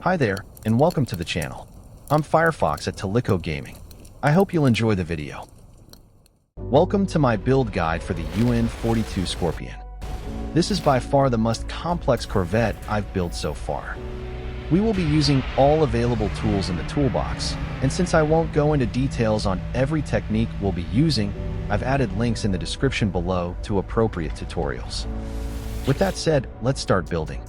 Hi there, and welcome to the channel. I'm Firefox at Tulikko Gaming. I hope you'll enjoy the video. Welcome to my build guide for the UN-42 Scorpion. This is by far the most complex Corvette I've built so far. We will be using all available tools in the toolbox, and since I won't go into details on every technique we'll be using, I've added links in the description below to appropriate tutorials. With that said, let's start building.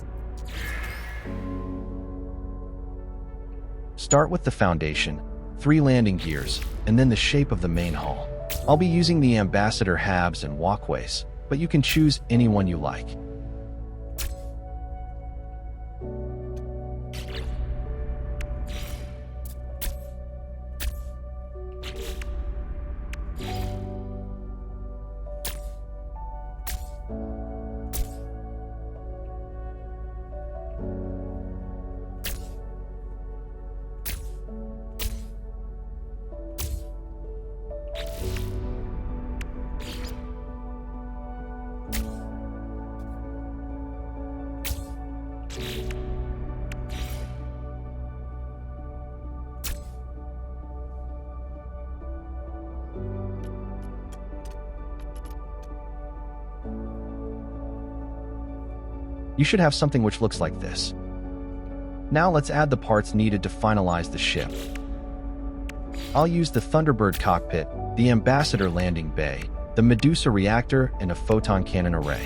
Start with the foundation, 3 landing gears, and then the shape of the main hull. I'll be using the Ambassador HABs and Walkways, but you can choose any one you like. You should have something which looks like this. Now let's add the parts needed to finalize the ship. I'll use the Thunderbird Cockpit, the Ambassador landing bay, the Medusa reactor, and a photon cannon array.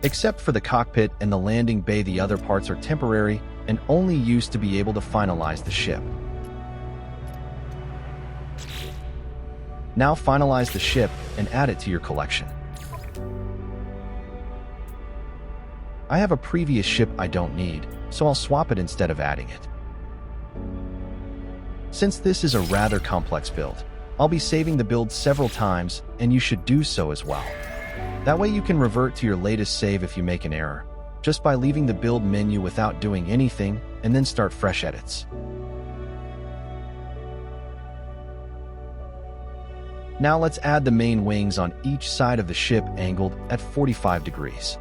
Except for the cockpit and the landing bay, the other parts are temporary and only used to be able to finalize the ship. Now finalize the ship and add it to your collection. I have a previous ship I don't need, so I'll swap it instead of adding it. Since this is a rather complex build, I'll be saving the build several times, and you should do so as well. That way you can revert to your latest save if you make an error, just by leaving the build menu without doing anything, and then start fresh edits. Now let's add the main wings on each side of the ship angled at 45 degrees.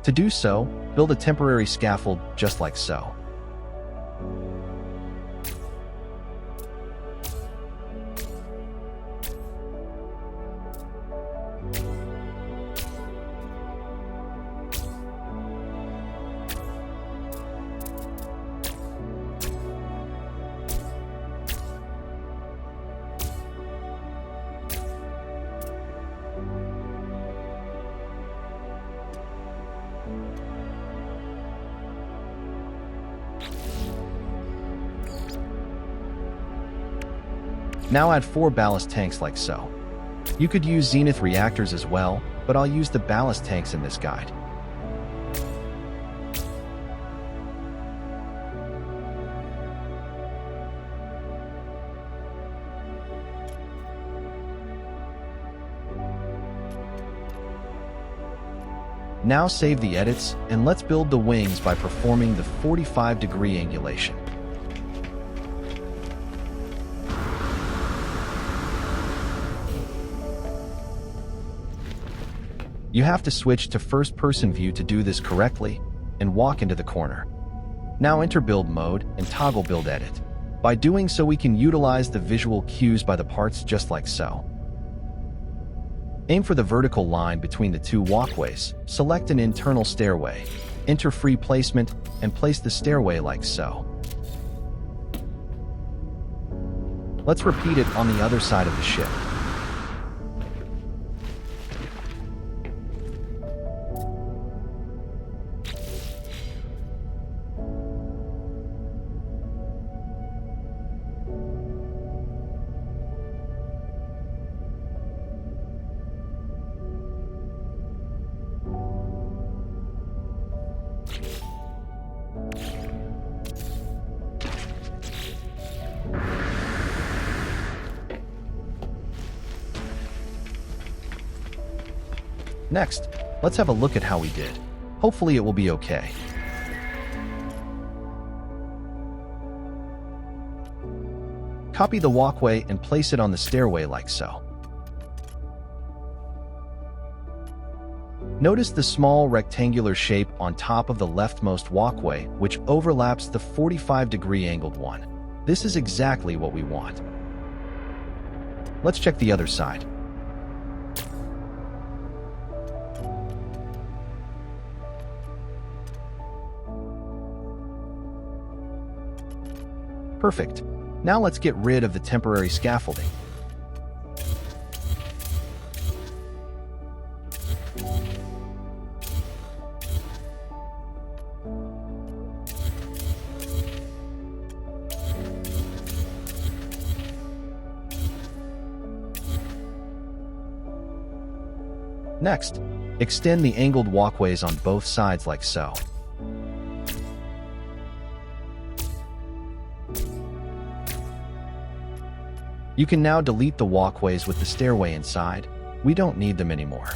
To do so, build a temporary scaffold just like so. Now add 4 ballast tanks like so. You could use Zenith reactors as well, but I'll use the ballast tanks in this guide. Now save the edits, and let's build the wings by performing the 45-degree angulation. You have to switch to first-person view to do this correctly, and walk into the corner. Now enter build mode and toggle build edit. By doing so, we can utilize the visual cues by the parts just like so. Aim for the vertical line between the 2 walkways, select an internal stairway, enter free placement, and place the stairway like so. Let's repeat it on the other side of the ship. Next, let's have a look at how we did. Hopefully it will be okay. Copy the walkway and place it on the stairway like so. Notice the small rectangular shape on top of the leftmost walkway, which overlaps the 45-degree angled one. This is exactly what we want. Let's check the other side. Perfect. Now let's get rid of the temporary scaffolding. Next, extend the angled walkways on both sides like so. You can now delete the walkways with the stairway inside. We don't need them anymore.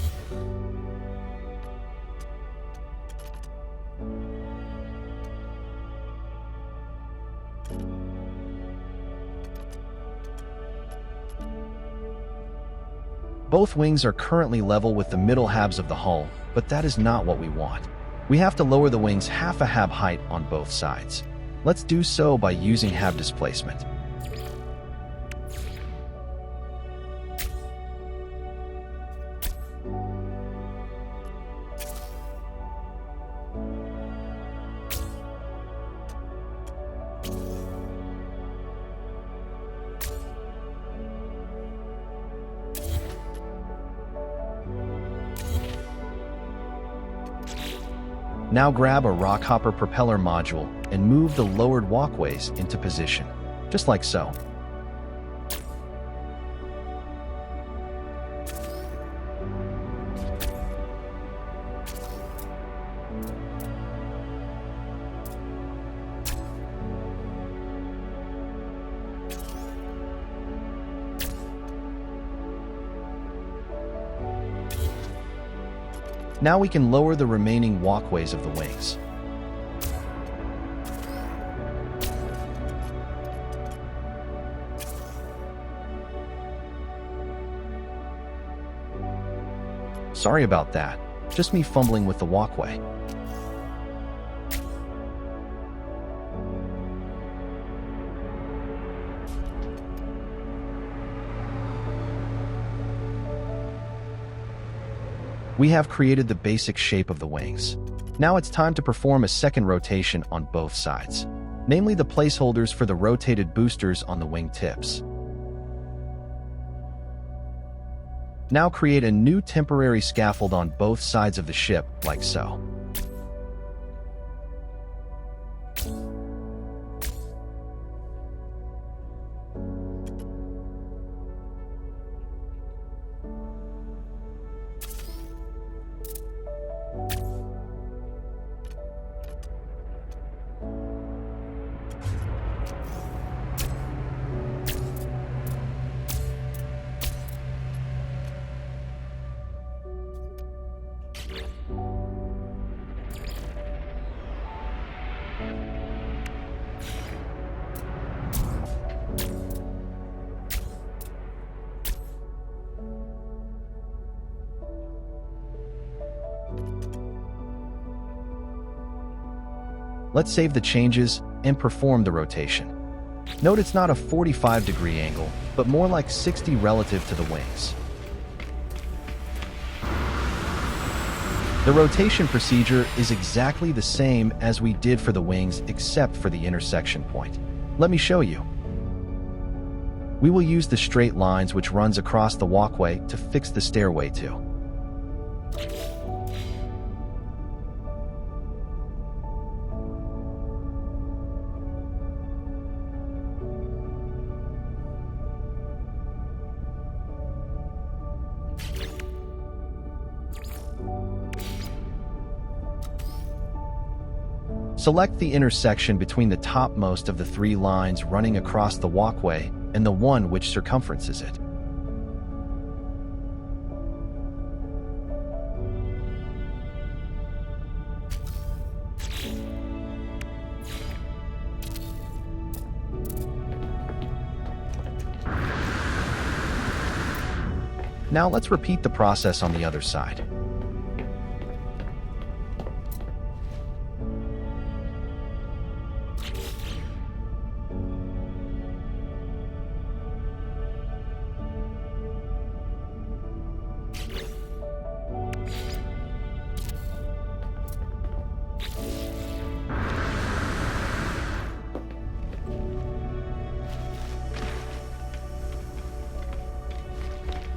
Both wings are currently level with the middle halves of the hull, but that is not what we want. We have to lower the wings half a hab height on both sides. Let's do so by using hab displacement. Now grab a rockhopper propeller module and move the lowered walkways into position, just like so. Now we can lower the remaining walkways of the wings. Sorry about that, just me fumbling with the walkway. We have created the basic shape of the wings. Now it's time to perform a second rotation on both sides, namely the placeholders for the rotated boosters on the wing tips. Now create a new temporary scaffold on both sides of the ship, like so. Let's save the changes and perform the rotation. Note it's not a 45-degree angle, but more like 60 relative to the wings. The rotation procedure is exactly the same as we did for the wings except for the intersection point. Let me show you. We will use the straight lines which runs across the walkway to fix the stairway to. Select the intersection between the topmost of the three lines running across the walkway and the one which circumferences it. Now let's repeat the process on the other side.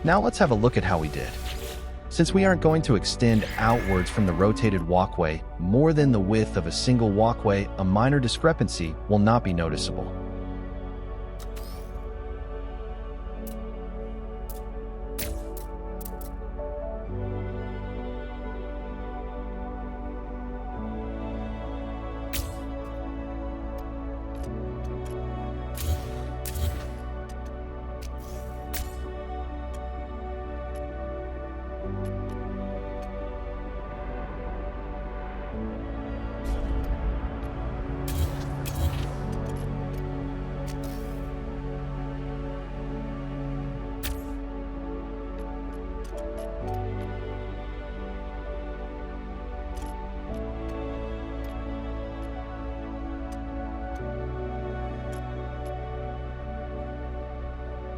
Now let's have a look at how we did. Since we aren't going to extend outwards from the rotated walkway more than the width of a single walkway, a minor discrepancy will not be noticeable.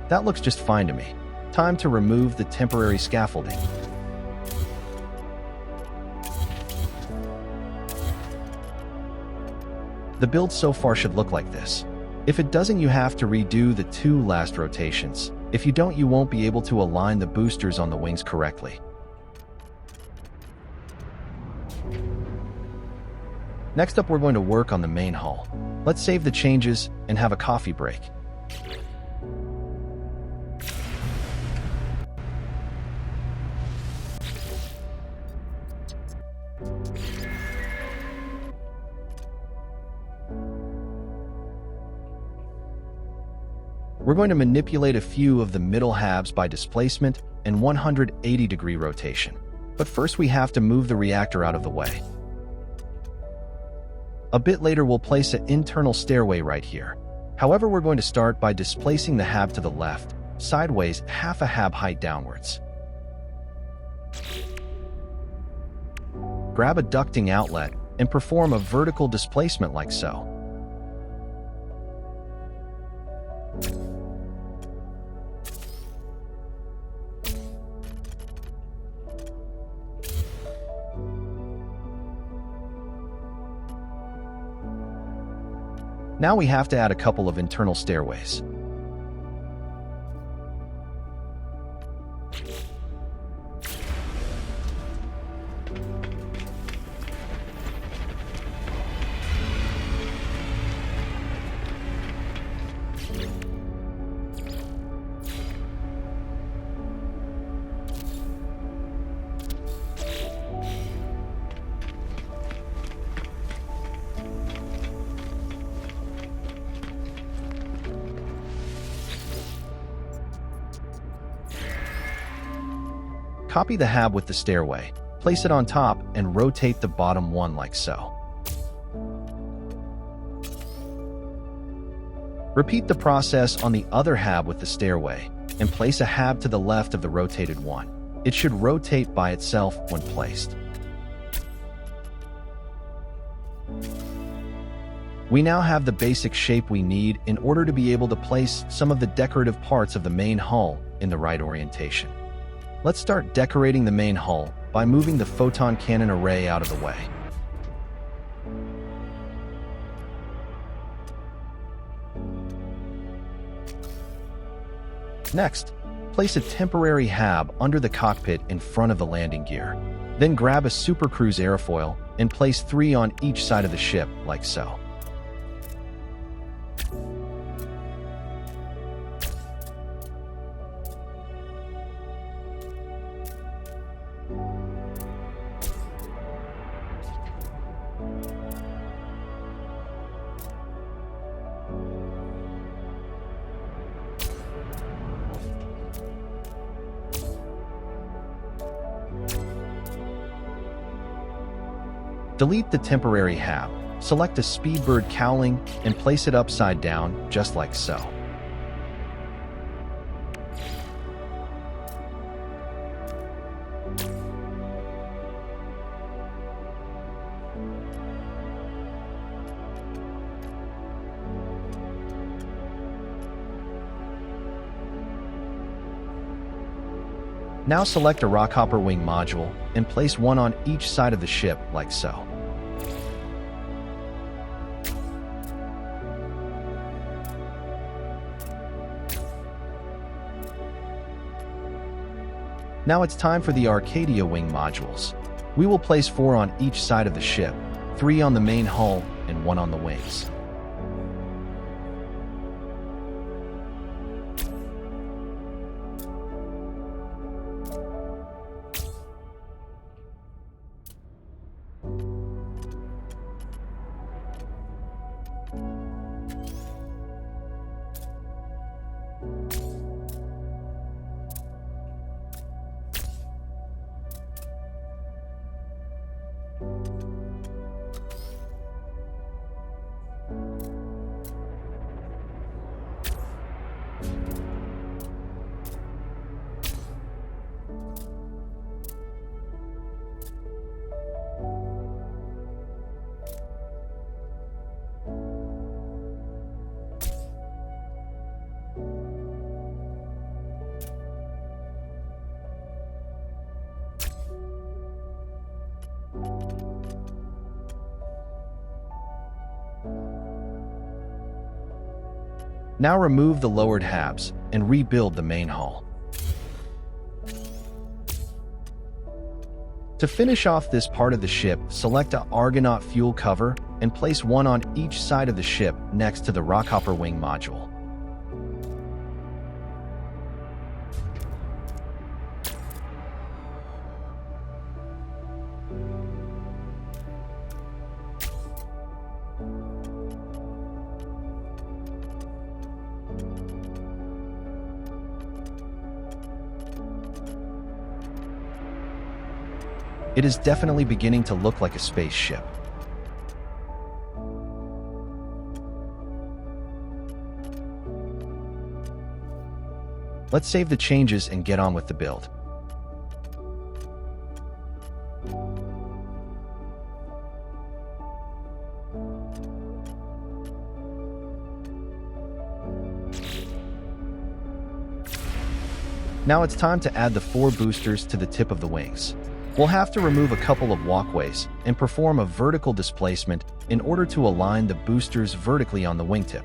That looks just fine to me. Time to remove the temporary scaffolding. The build so far should look like this. If it doesn't, you have to redo the 2 last rotations. If you don't, you won't be able to align the boosters on the wings correctly. Next up, we're going to work on the main hull. Let's save the changes and have a coffee break. We're going to manipulate a few of the middle halves by displacement and 180-degree rotation. But first we have to move the reactor out of the way. A bit later we'll place an internal stairway right here. However, we're going to start by displacing the hab to the left, sideways half a hab height downwards. Grab a ducting outlet and perform a vertical displacement like so. Now we have to add a couple of internal stairways. Copy the hab with the stairway, place it on top, and rotate the bottom one like so. Repeat the process on the other hab with the stairway, and place a hab to the left of the rotated one. It should rotate by itself when placed. We now have the basic shape we need in order to be able to place some of the decorative parts of the main hull in the right orientation. Let's start decorating the main hull by moving the photon cannon array out of the way. Next, place a temporary hab under the cockpit in front of the landing gear. Then grab a Super Cruise airfoil and place 3 on each side of the ship, like so. Delete the temporary hab, select a Speedbird cowling, and place it upside down, just like so. Now select a rockhopper wing module and place one on each side of the ship like so. Now it's time for the Arcadia wing modules. We will place 4 on each side of the ship, 3 on the main hull and 1 on the wings. Now remove the lowered HABs and rebuild the main hull. To finish off this part of the ship, select an Argonaut fuel cover and place 1 on each side of the ship next to the rockhopper wing module. It is definitely beginning to look like a spaceship. Let's save the changes and get on with the build. Now it's time to add the 4 boosters to the tip of the wings. We'll have to remove a couple of walkways and perform a vertical displacement in order to align the boosters vertically on the wingtip.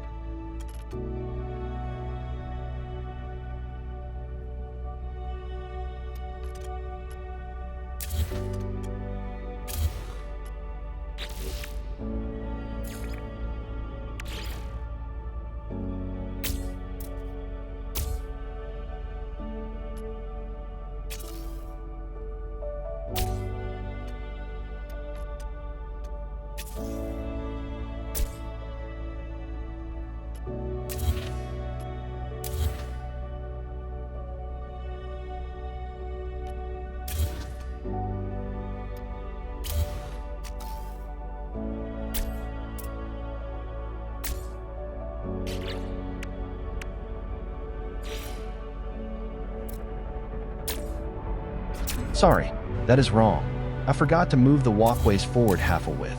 Sorry, that is wrong. I forgot to move the walkways forward half a width.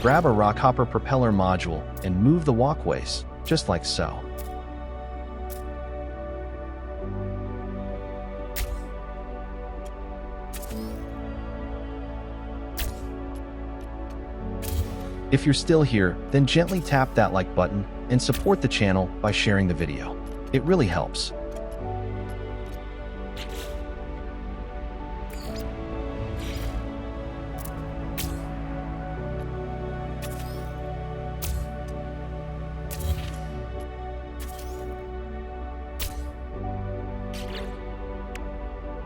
Grab a rockhopper propeller module and move the walkways, just like so. If you're still here, then gently tap that like button and support the channel by sharing the video. It really helps.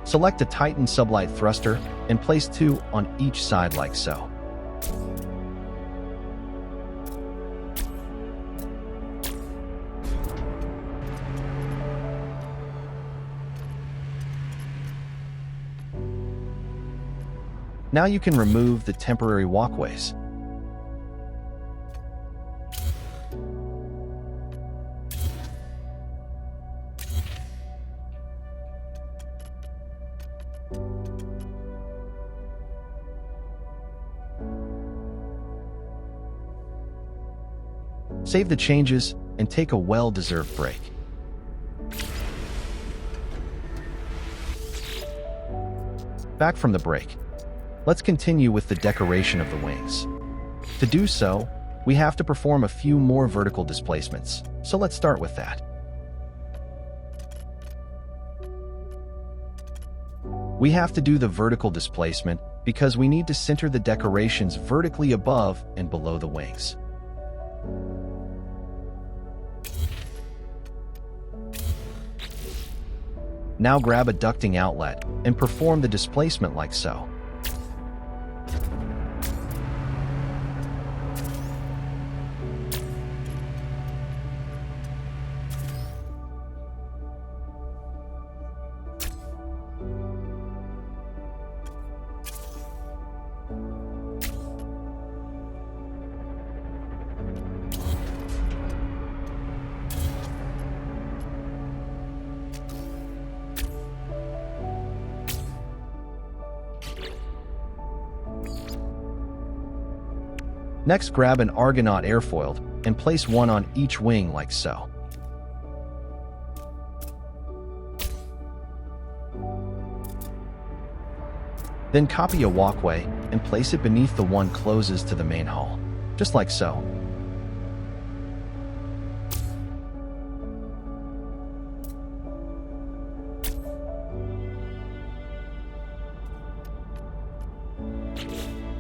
Select a Titan Sublight thruster and place 2 on each side like so. Now you can remove the temporary walkways. Save the changes and take a well-deserved break. Back from the break. Let's continue with the decoration of the wings. To do so, we have to perform a few more vertical displacements, so let's start with that. We have to do the vertical displacement because we need to center the decorations vertically above and below the wings. Now grab a ducting outlet and perform the displacement like so. Next, grab an Argonaut airfoil and place one on each wing like so. Then copy a walkway and place it beneath the one closest to the main hull, just like so.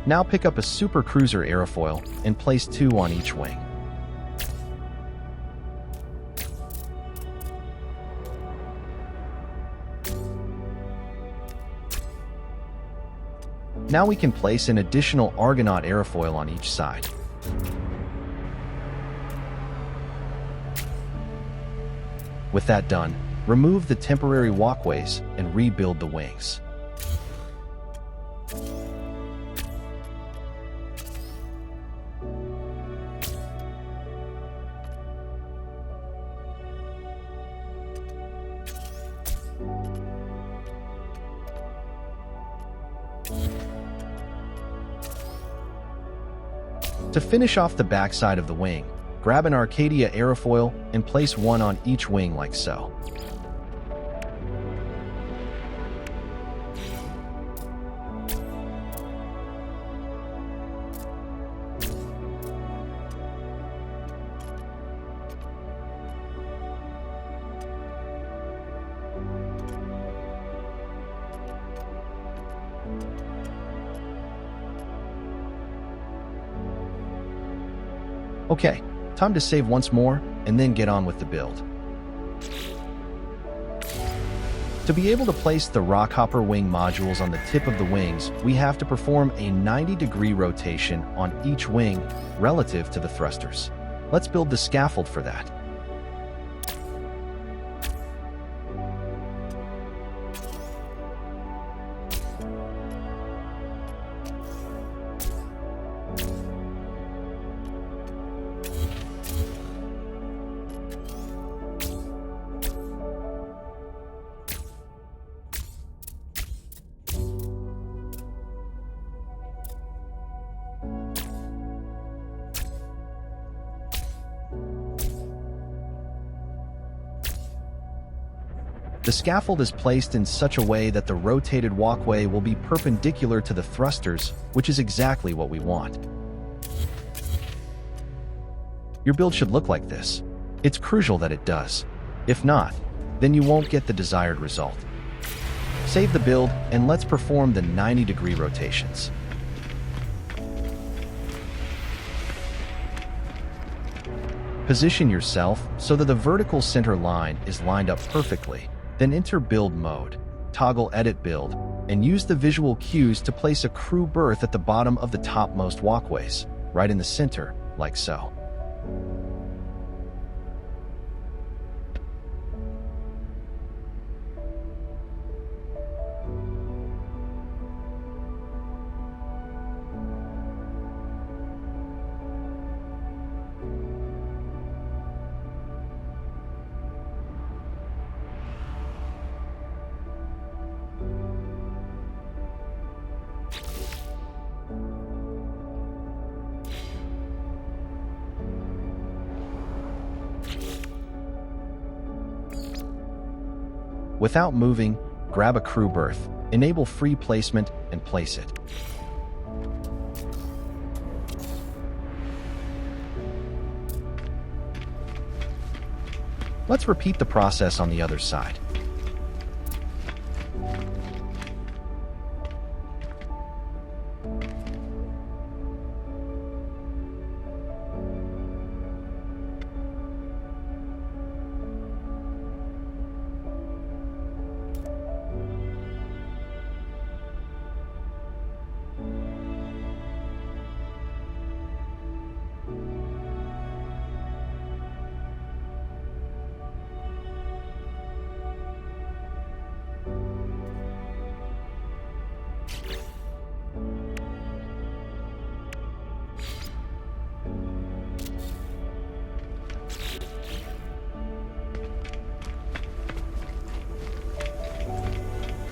Now pick up a Super Cruiser airfoil and place two on each wing. Now we can place an additional Argonaut airfoil on each side. With that done, remove the temporary walkways and rebuild the wings. To finish off the backside of the wing, grab an Arcadia airfoil and place one on each wing like so. Okay, time to save once more and then get on with the build. To be able to place the rockhopper wing modules on the tip of the wings, we have to perform a 90-degree rotation on each wing relative to the thrusters. Let's build the scaffold for that. The scaffold is placed in such a way that the rotated walkway will be perpendicular to the thrusters, which is exactly what we want. Your build should look like this. It's crucial that it does. If not, then you won't get the desired result. Save the build and let's perform the 90-degree rotations. Position yourself so that the vertical center line is lined up perfectly. Then enter Build mode, toggle Edit Build, and use the visual cues to place a crew berth at the bottom of the topmost walkways, right in the center, like so. Without moving, grab a crew berth Enable free placement and place it. Let's repeat the process on the other side.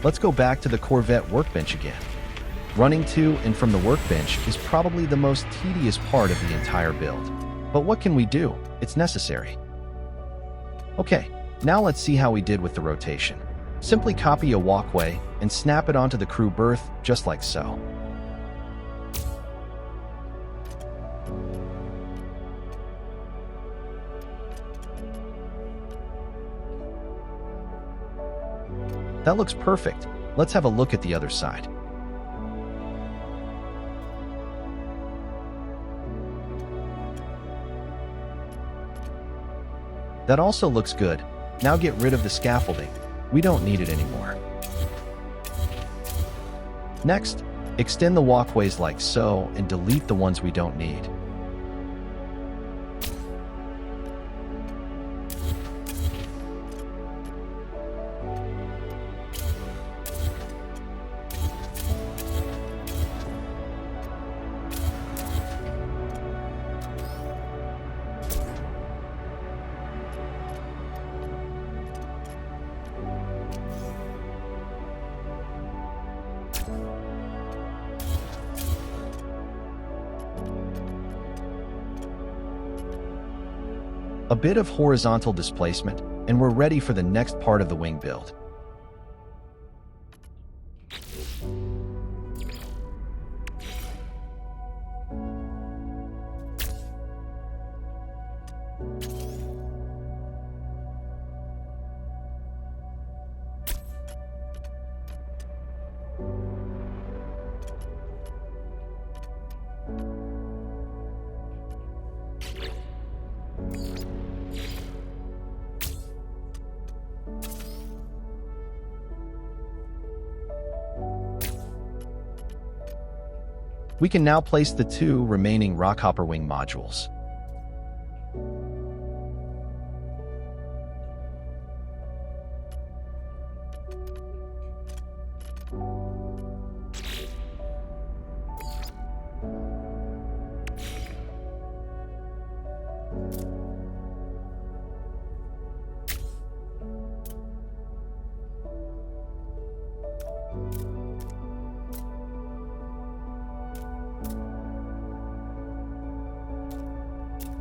Let's go back to the Corvette workbench again. Running to and from the workbench is probably the most tedious part of the entire build. But what can we do? It's necessary. Okay, now let's see how we did with the rotation. Simply copy a walkway and snap it onto the crew berth, just like so. That looks perfect. Let's have a look at the other side. That also looks good. Now get rid of the scaffolding. We don't need it anymore. Next, extend the walkways like so and delete the ones we don't need. A bit of horizontal displacement, and we're ready for the next part of the wing build. We can now place the two remaining rockhopper wing modules.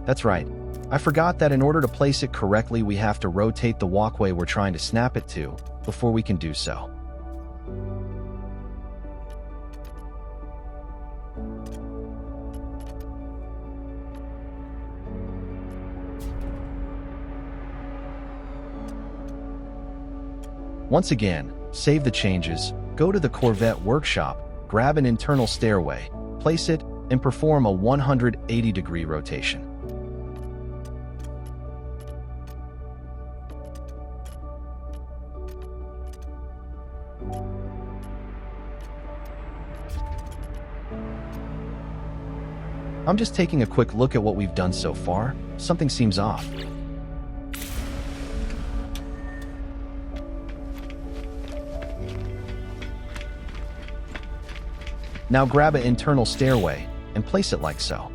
That's right. I forgot that in order to place it correctly, we have to rotate the walkway we're trying to snap it to before we can do so. Once again, save the changes, go to the Corvette workshop, grab an internal stairway, place it, and perform a 180-degree rotation. I'm just taking a quick look at what we've done so far. Something seems off. Now grab an internal stairway and place it like so.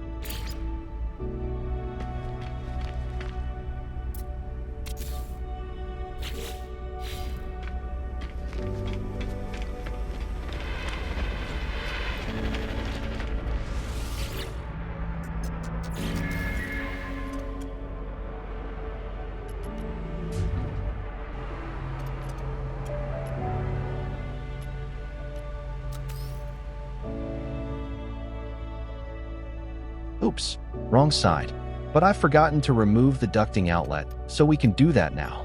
Oops, wrong side. But I've forgotten to remove the ducting outlet, so we can do that now.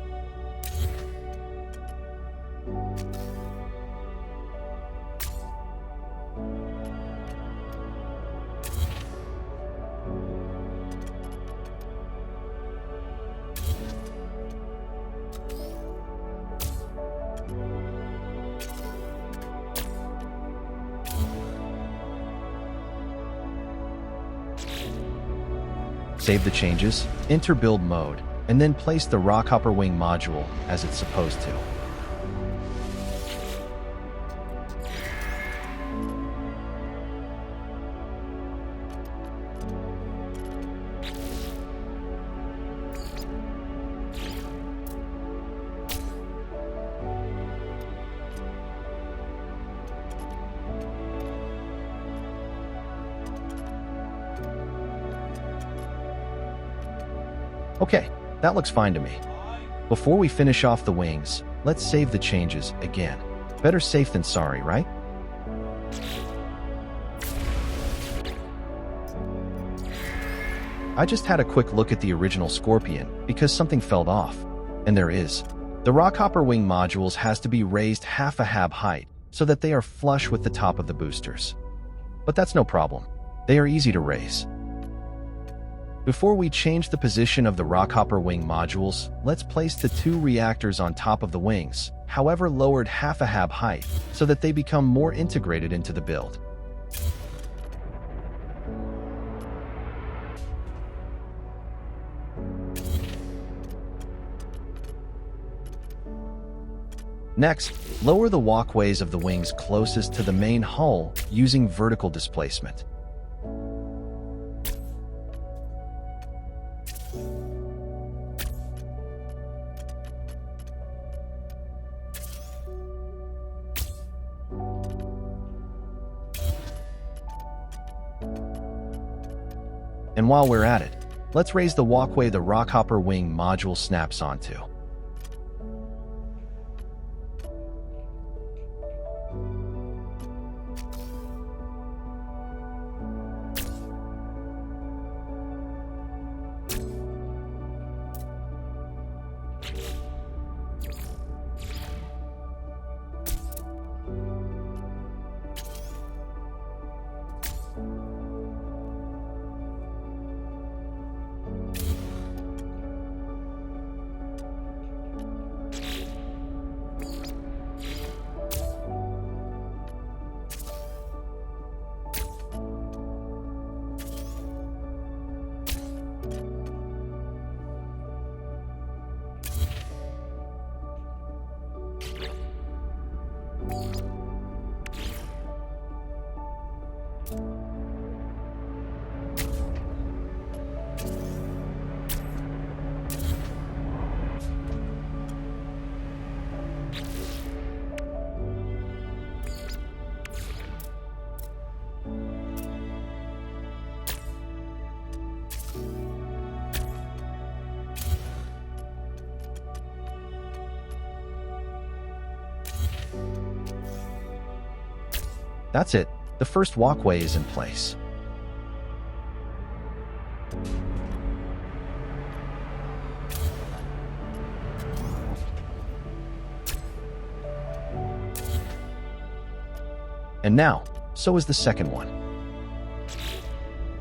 Save the changes, enter build mode, and then place the rockhopper wing module as it's supposed to. Okay, that looks fine to me. Before we finish off the wings, let's save the changes again. Better safe than sorry, right? I just had a quick look at the original Scorpion because something fell off. And there is. The rockhopper wing modules has to be raised half a hab height so that they are flush with the top of the boosters. But that's no problem. They are easy to raise. Before we change the position of the rockhopper wing modules, let's place the 2 reactors on top of the wings, however lowered half a hab height, so that they become more integrated into the build. Next, lower the walkways of the wings closest to the main hull using vertical displacement. And while we're at it, let's raise the walkway the rockhopper wing module snaps onto. That's it. The first walkway is in place. And now, so is the second one.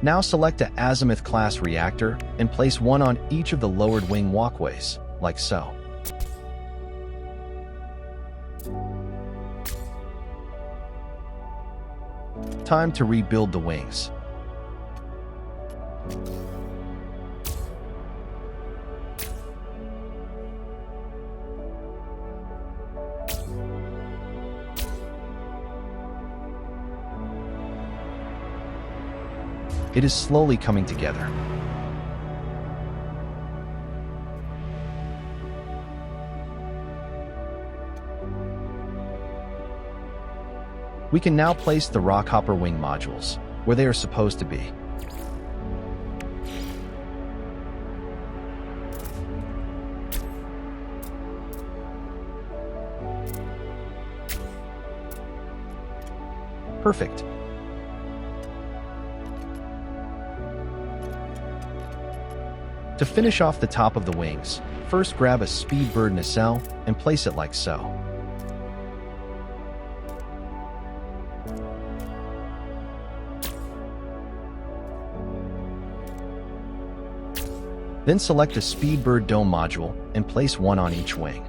Now select an Azimuth class reactor and place one on each of the lowered wing walkways, like so. Time to rebuild the wings. It is slowly coming together. We can now place the rockhopper wing modules where they are supposed to be. Perfect. To finish off the top of the wings, first grab a Speedbird nacelle and place it like so. Then select a Speedbird dome module and place one on each wing.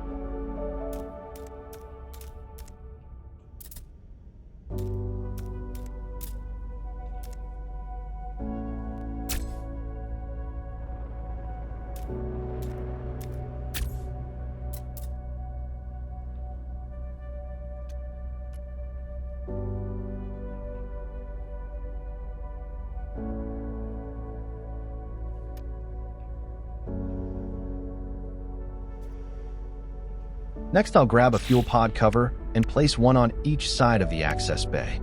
Next, I'll grab a fuel pod cover and place one on each side of the access bay.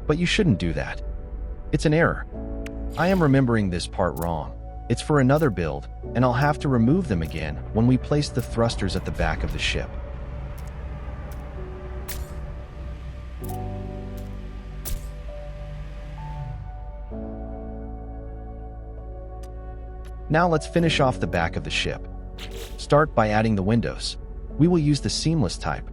But you shouldn't do that. It's an error. I am remembering this part wrong. It's for another build, and I'll have to remove them again when we place the thrusters at the back of the ship. Now let's finish off the back of the ship. Start by adding the windows. We will use the seamless type.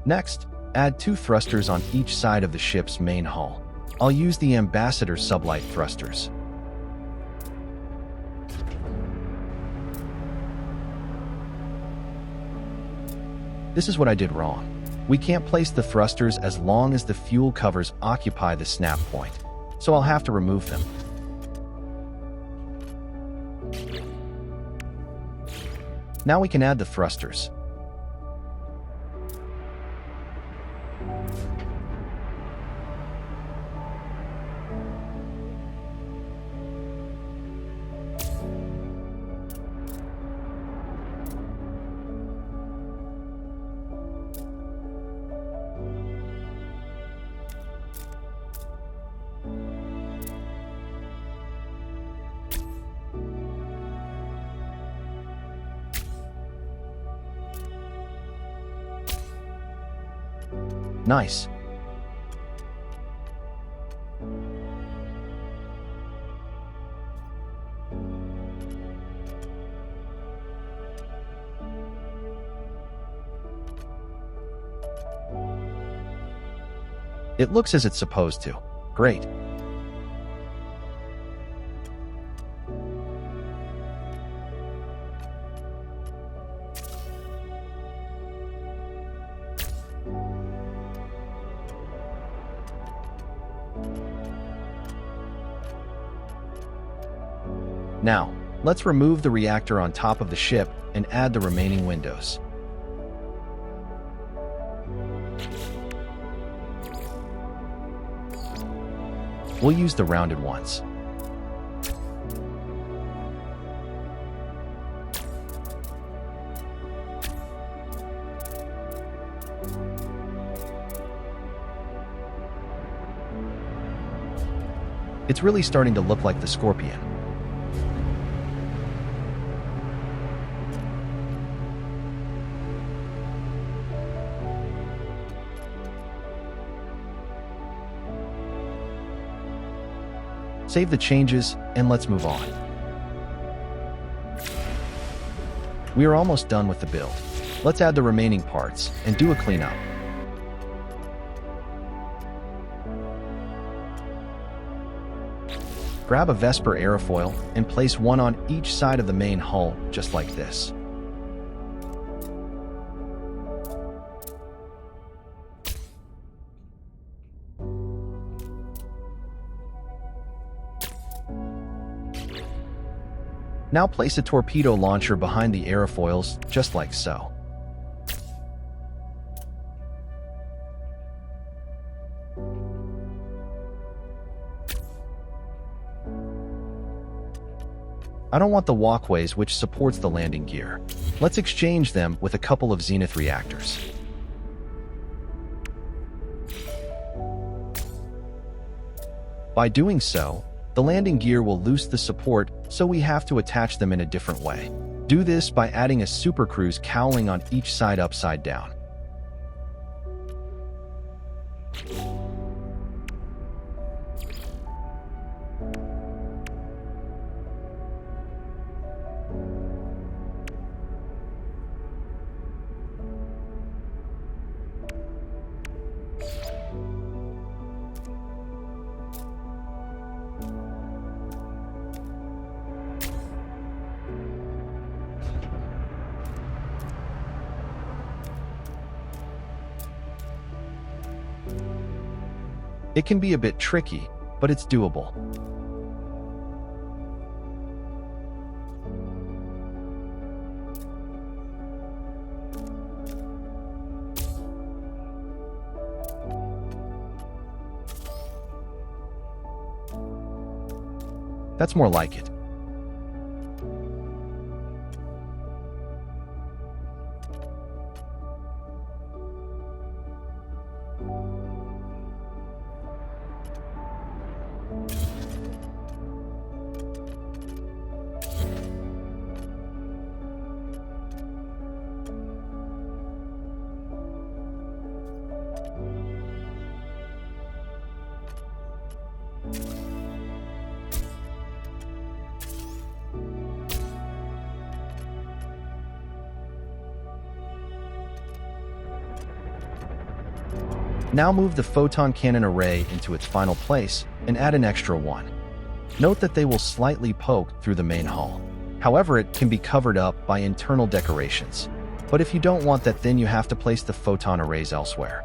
Next, add 2 thrusters on each side of the ship's main hull. I'll use the Ambassador Sublight thrusters. This is what I did wrong. We can't place the thrusters as long as the fuel covers occupy the snap point, so I'll have to remove them. Now we can add the thrusters. Nice. It looks as it's supposed to. Great. Now, let's remove the reactor on top of the ship and add the remaining windows. We'll use the rounded ones. It's really starting to look like the Scorpion. Save the changes, and let's move on. We are almost done with the build. Let's add the remaining parts and do a cleanup. Grab a Vesper aerofoil and place one on each side of the main hull, just like this. Now place a torpedo launcher behind the aerofoils, just like so. I don't want the walkways which supports the landing gear. Let's exchange them with a couple of Zenith reactors. By doing so, The landing gear will lose the support, so we have to attach them in a different way. Do this by adding a Super Cruise cowling on each side upside down. It can be a bit tricky, but it's doable. That's more like it. Now move the photon cannon array into its final place and add an extra one. Note that they will slightly poke through the main hull. However, it can be covered up by internal decorations. But if you don't want that, then you have to place the photon arrays elsewhere.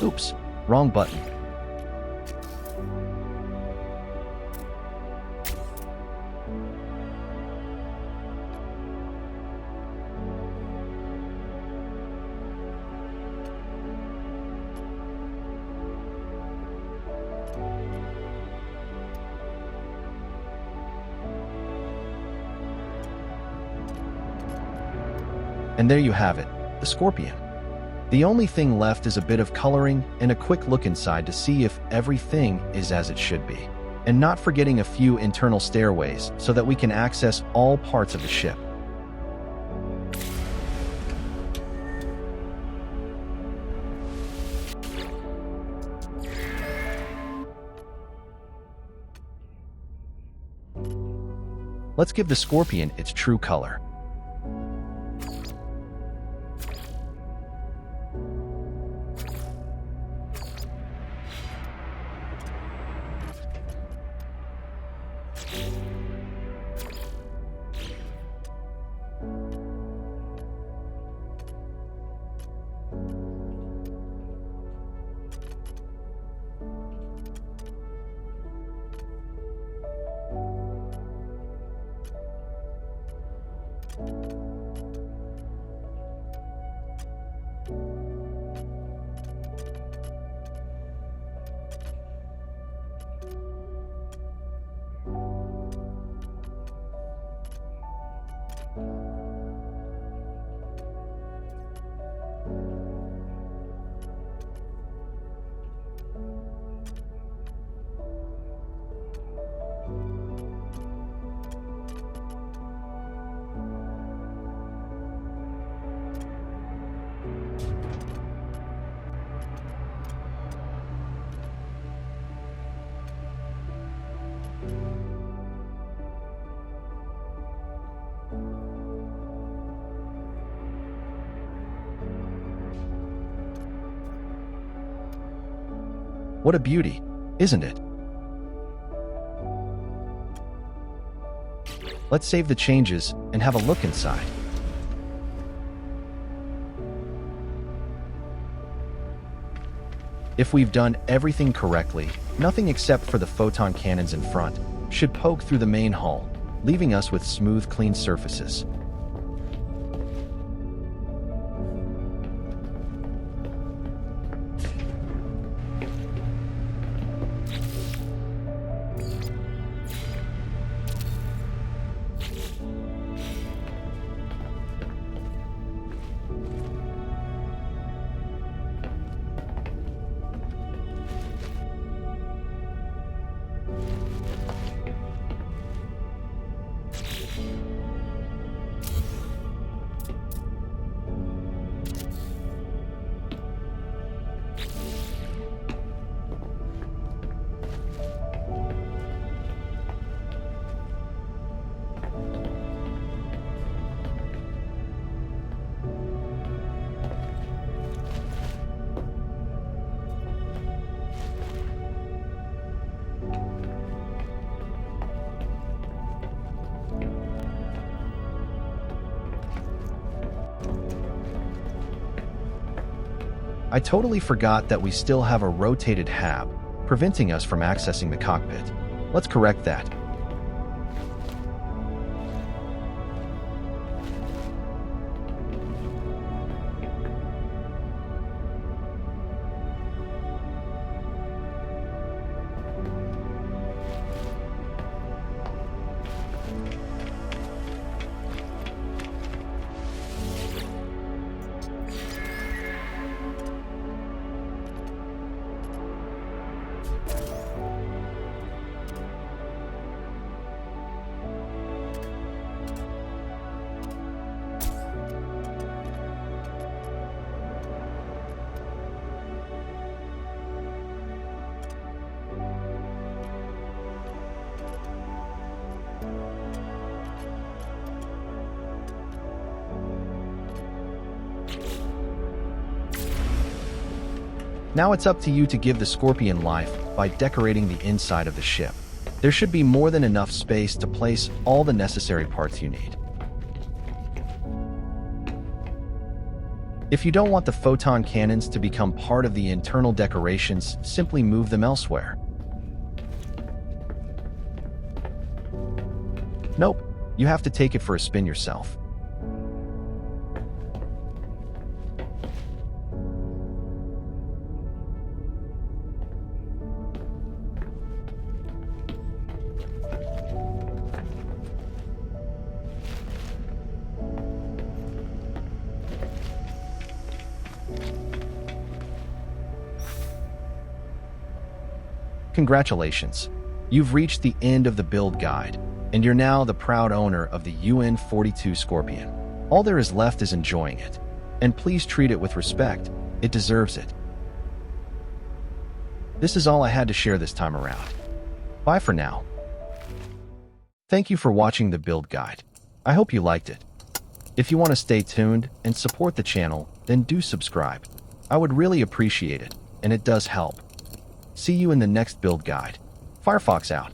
Oops, wrong button. And there you have it, the Scorpion. The only thing left is a bit of coloring and a quick look inside to see if everything is as it should be. And not forgetting a few internal stairways so that we can access all parts of the ship. Let's give the Scorpion its true color. What a beauty, isn't it? Let's save the changes and have a look inside. If we've done everything correctly, nothing except for the photon cannons in front should poke through the main hull, leaving us with smooth, clean surfaces. I totally forgot that we still have a rotated HAB, preventing us from accessing the cockpit. Let's correct that. Now it's up to you to give the Scorpion life by decorating the inside of the ship. There should be more than enough space to place all the necessary parts you need. If you don't want the photon cannons to become part of the internal decorations, simply move them elsewhere. Nope, you have to take it for a spin yourself. Congratulations! You've reached the end of the build guide, and you're now the proud owner of the UN-42 Scorpion. All there is left is enjoying it, and please treat it with respect. It deserves it. This is all I had to share this time around. Bye for now. Thank you for watching the build guide. I hope you liked it. If you want to stay tuned and support the channel, then do subscribe. I would really appreciate it, and it does help. See you in the next build guide. Firefox out.